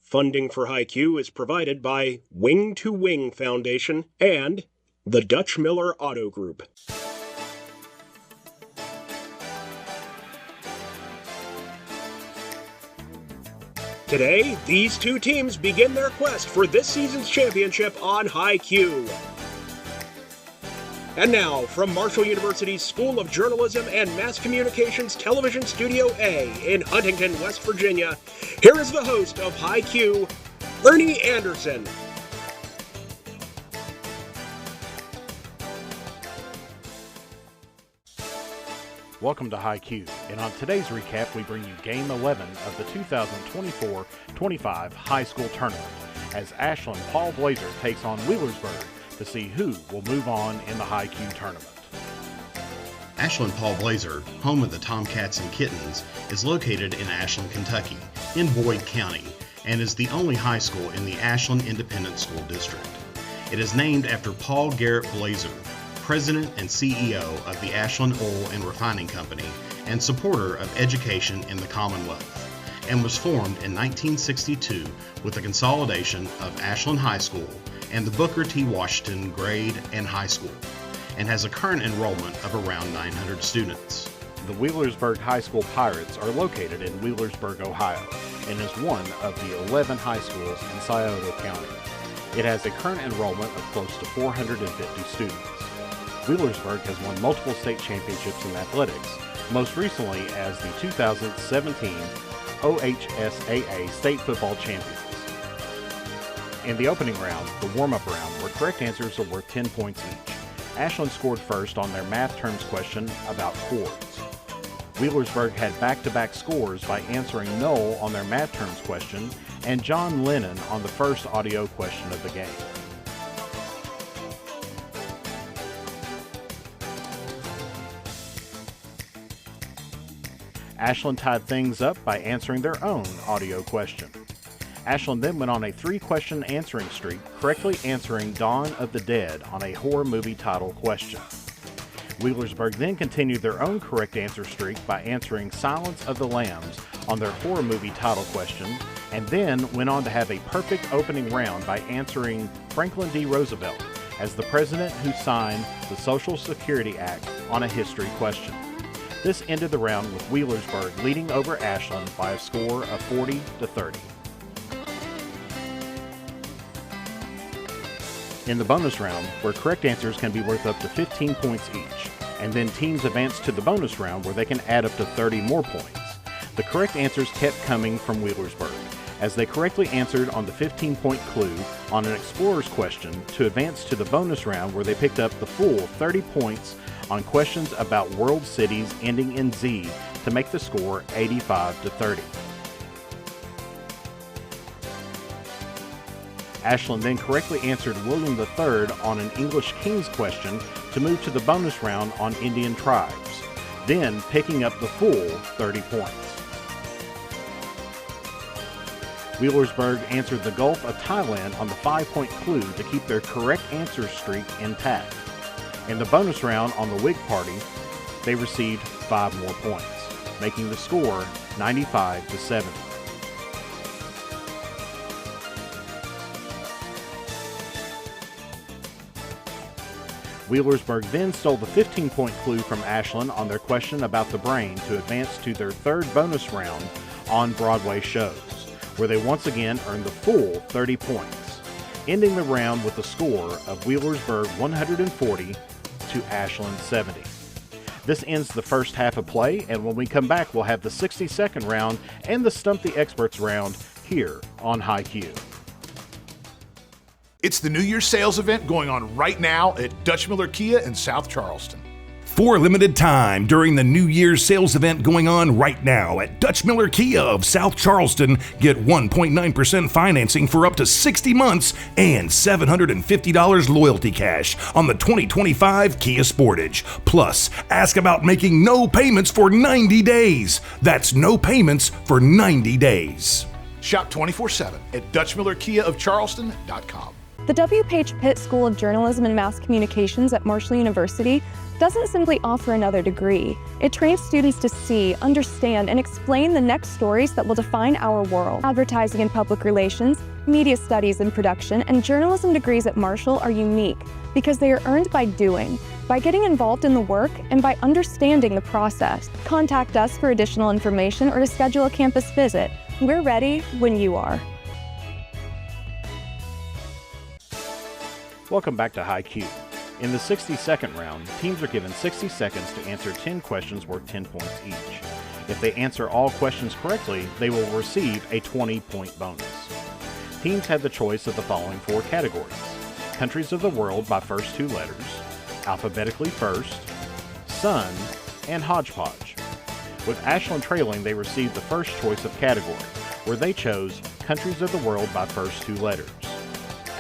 Funding for HiQ is provided by Wing to Wing Foundation and the Dutch Miller Auto Group. Today, these two teams begin their quest for this season's championship on HiQ. And now, from Marshall University's School of Journalism and Mass Communications Television Studio A in Huntington, West Virginia, here is the host of HiQ, Ernie Anderson. Welcome to HiQ, and on today's recap we bring you Game 11 of the 2024-25 high school tournament as Ashland Paul Blazer takes on Wheelersburg to see who will move on in the HiQ tournament. Ashland Paul Blazer, home of the Tomcats and Kittens, is located in Ashland, Kentucky, in Boyd County, and is the only high school in the Ashland Independent School District. It is named after Paul Garrett Blazer, President and CEO of the Ashland Oil and Refining Company and supporter of education in the Commonwealth, and was formed in 1962 with the consolidation of Ashland High School and the Booker T. Washington Grade and High School, and has a current enrollment of around 900 students. The Wheelersburg High School Pirates are located in Wheelersburg, Ohio, and is one of the 11 high schools in Scioto County. It has a current enrollment of close to 450 students. Wheelersburg has won multiple state championships in athletics, most recently as the 2017 OHSAA State Football Champions. In the opening round, the warm-up round, where correct answers are worth 10 points each, Ashland scored first on their math terms question about chords. Wheelersburg had back-to-back scores by answering Noel on their math terms question and John Lennon on the first audio question of the game. Ashland tied things up by answering their own audio question. Ashland then went on a 3-question answering streak, correctly answering Dawn of the Dead on a horror movie title question. Wheelersburg then continued their own correct answer streak by answering Silence of the Lambs on their horror movie title question, and then went on to have a perfect opening round by answering Franklin D. Roosevelt as the president who signed the Social Security Act on a history question. This ended the round with Wheelersburg leading over Ashland by a score of 40-30. In the bonus round, where correct answers can be worth up to 15 points each, and then teams advance to the bonus round where they can add up to 30 more points, the correct answers kept coming from Wheelersburg, as they correctly answered on the 15-point clue on an explorer's question to advance to the bonus round where they picked up the full 30 points on questions about world cities ending in Z to make the score 85-30. Ashland then correctly answered William III on an English Kings question to move to the bonus round on Indian tribes, then picking up the full 30 points. Wheelersburg answered the Gulf of Thailand on the 5-point clue to keep their correct answer streak intact. In the bonus round on the Whig Party, they received 5 more points, making the score 95-70. Wheelersburg then stole the 15-point clue from Ashland on their question about the brain to advance to their third bonus round on Broadway shows, where they once again earned the full 30 points, ending the round with a score of Wheelersburg 140 to Ashland 70. This ends the first half of play, and when we come back, we'll have the 60-second round and the Stump the Experts round here on HiQ. It's the New Year's sales event going on right now at Dutch Miller Kia in South Charleston. For a limited time during the New Year's sales event going on right now at Dutch Miller Kia of South Charleston, get 1.9% financing for up to 60 months and $750 loyalty cash on the 2025 Kia Sportage. Plus, ask about making no payments for 90 days. That's no payments for 90 days. Shop 24/7 at DutchMillerKiaofCharleston.com. The W. Page Pitt School of Journalism and Mass Communications at Marshall University doesn't simply offer another degree. It trains students to see, understand, and explain the next stories that will define our world. Advertising and public relations, media studies and production, and journalism degrees at Marshall are unique because they are earned by doing, by getting involved in the work, and by understanding the process. Contact us for additional information or to schedule a campus visit. We're ready when you are. Welcome back to High Q. In the 60-second round, teams are given 60 seconds to answer 10 questions worth 10 points each. If they answer all questions correctly, they will receive a 20-point bonus. Teams have the choice of the following 4 categories: countries of the world by first 2 letters, alphabetically first, sun, and hodgepodge. With Ashland trailing, they received the first choice of category, where they chose countries of the world by first 2 letters.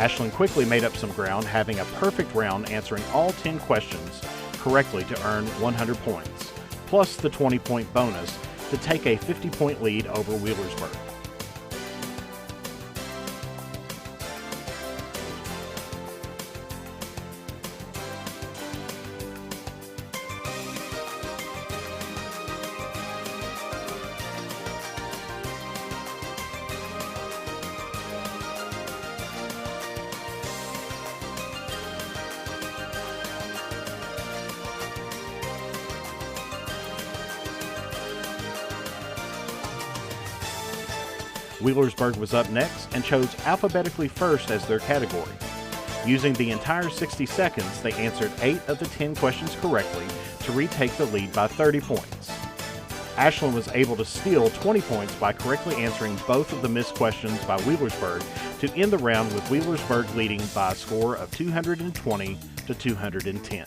Ashland quickly made up some ground, having a perfect round answering all 10 questions correctly to earn 100 points, plus the 20-point bonus to take a 50-point lead over Wheelersburg. Wheelersburg was up next and chose alphabetically first as their category. Using the entire 60 seconds, they answered 8 of the 10 questions correctly to retake the lead by 30 points. Ashland was able to steal 20 points by correctly answering both of the missed questions by Wheelersburg to end the round, with Wheelersburg leading by a score of 220 to 210.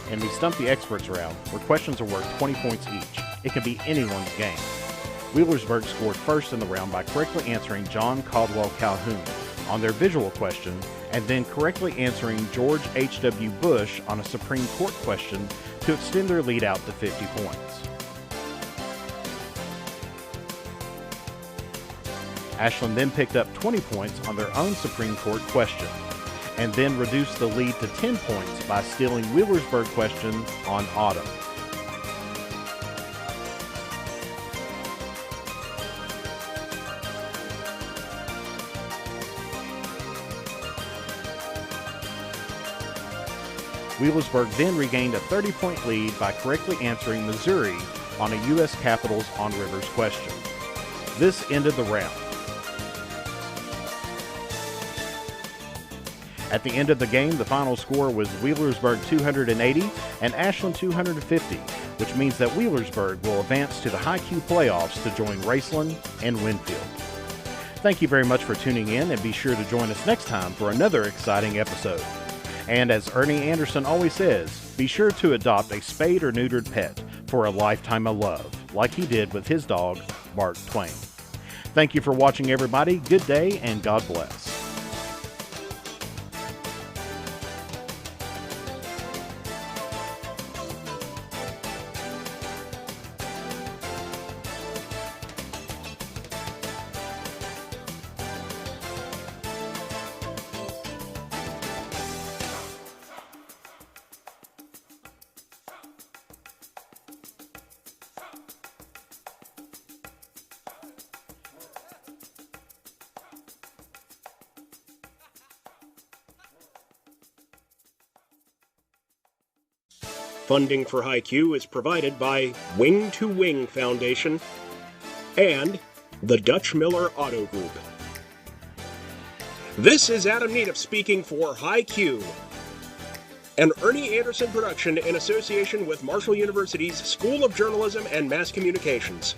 In the Stump the Experts round, where questions are worth 20 points each, it can be anyone's game. Wheelersburg scored first in the round by correctly answering John Caldwell Calhoun on their visual question, and then correctly answering George H.W. Bush on a Supreme Court question to extend their lead out to 50 points. Ashland then picked up 20 points on their own Supreme Court question, and then reduced the lead to 10 points by stealing Wheelersburg question on auto. Wheelersburg then regained a 30-point lead by correctly answering Missouri on a U.S. Capitals on Rivers question. This ended the round. At the end of the game, the final score was Wheelersburg 280 and Ashland 250, which means that Wheelersburg will advance to the High Q playoffs to join Raceland and Winfield. Thank you very much for tuning in, and be sure to join us next time for another exciting episode. And as Ernie Anderson always says, be sure to adopt a spayed or neutered pet for a lifetime of love, like he did with his dog, Mark Twain. Thank you for watching, everybody. Good day, and God bless. Funding for High Q is provided by Wing to Wing Foundation and the Dutch Miller Auto Group. This is Adam Needham speaking for High Q, an Ernie Anderson production in association with Marshall University's School of Journalism and Mass Communications.